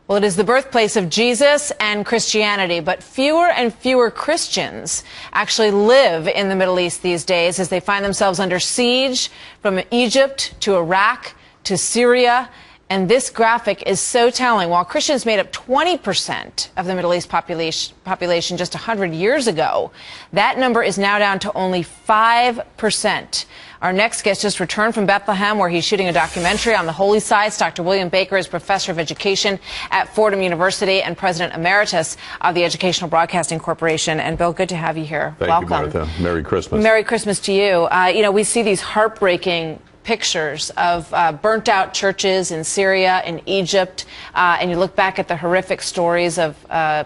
Well, it is the birthplace of Jesus and Christianity, but fewer and fewer Christians actually live in the Middle East these days as they find themselves under siege from Egypt to Iraq to Syria. And this graphic is so telling. While Christians made up 20% of the Middle East population just 100 years ago, that number is now down to only 5%. Our next guest just returned from Bethlehem, where he's shooting a documentary on the holy sites. Dr. William Baker is professor of education at Fordham University and president emeritus of the Educational Broadcasting Corporation. And Bill, good to have you here. Welcome. Thank you, Martha. Merry Christmas. Merry Christmas to you. We see these heartbreaking pictures of burnt out churches in Syria and Egypt, and you look back at the horrific stories of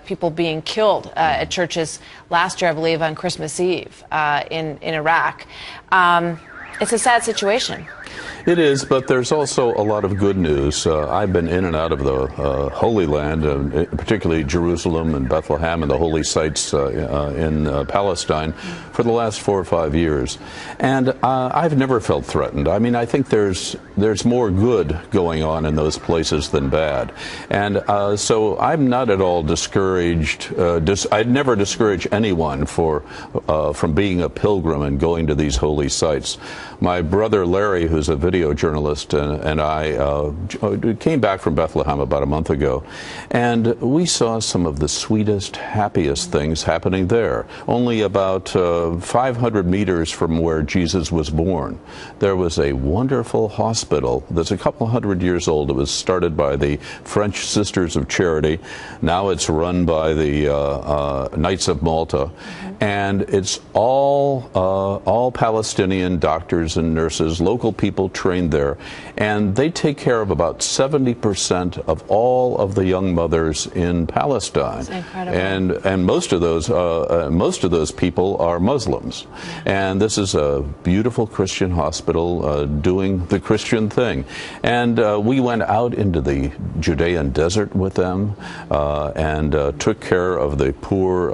people being killed at churches last year, I believe, on Christmas Eve in Iraq. It's a sad situation. It is, but there's also a lot of good news. I've been in and out of the Holy Land, particularly Jerusalem and Bethlehem and the holy sites in Palestine for the last 4 or 5 years. And I've never felt threatened. I mean, I think there's more good going on in those places than bad. And so I'm not at all discouraged. I'd never discourage anyone from being a pilgrim and going to these holy sites. My brother Larry, who's a video journalist, and I came back from Bethlehem about a month ago, and we saw some of the sweetest, happiest things happening there. Only about 500 meters from where Jesus was born, there was a wonderful hospital that's a couple hundred years old. It was started by the French Sisters of Charity. Now it's run by the Knights of Malta, and it's all Palestinian doctors and nurses, local people trained there, and they take care of about 70% of all of the young mothers in Palestine. That's incredible. And most of those people are Muslims. And this is a beautiful Christian hospital doing the Christian thing. And we went out into the Judean desert with them and took care of the poor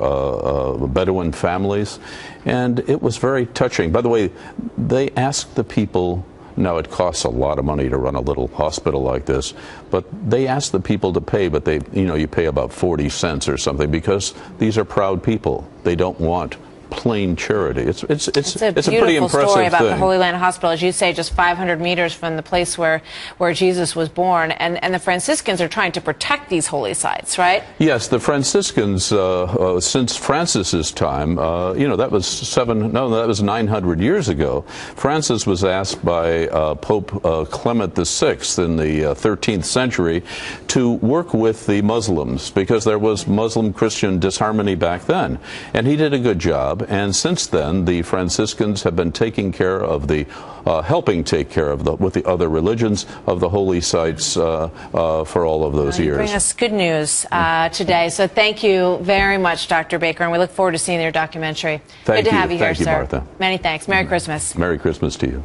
Bedouin families. And it was very touching. By the way, they asked the people, now it costs a lot of money to run a little hospital like this, but they asked the people to pay, but you pay about 40 cents or something, because these are proud people. They don't want plain charity. It's a pretty impressive story about thing. The Holy Land Hospital, as you say, just 500 meters from the place where Jesus was born, and the Franciscans are trying to protect these holy sites, right? Yes, the Franciscans, since Francis's time, that was 900 years ago. Francis was asked by Pope Clement VI in the 13th century to work with the Muslims, because there was Muslim-Christian disharmony back then, and he did a good job. And since then, the Franciscans have been taking care of helping take care of with the other religions of the holy sites for all of those years. You bring us good news today. So thank you very much, Dr. Baker, and we look forward to seeing your documentary. Thank good to have you here, Thank you, sir. Martha. Many thanks. Merry Christmas. Merry Christmas to you.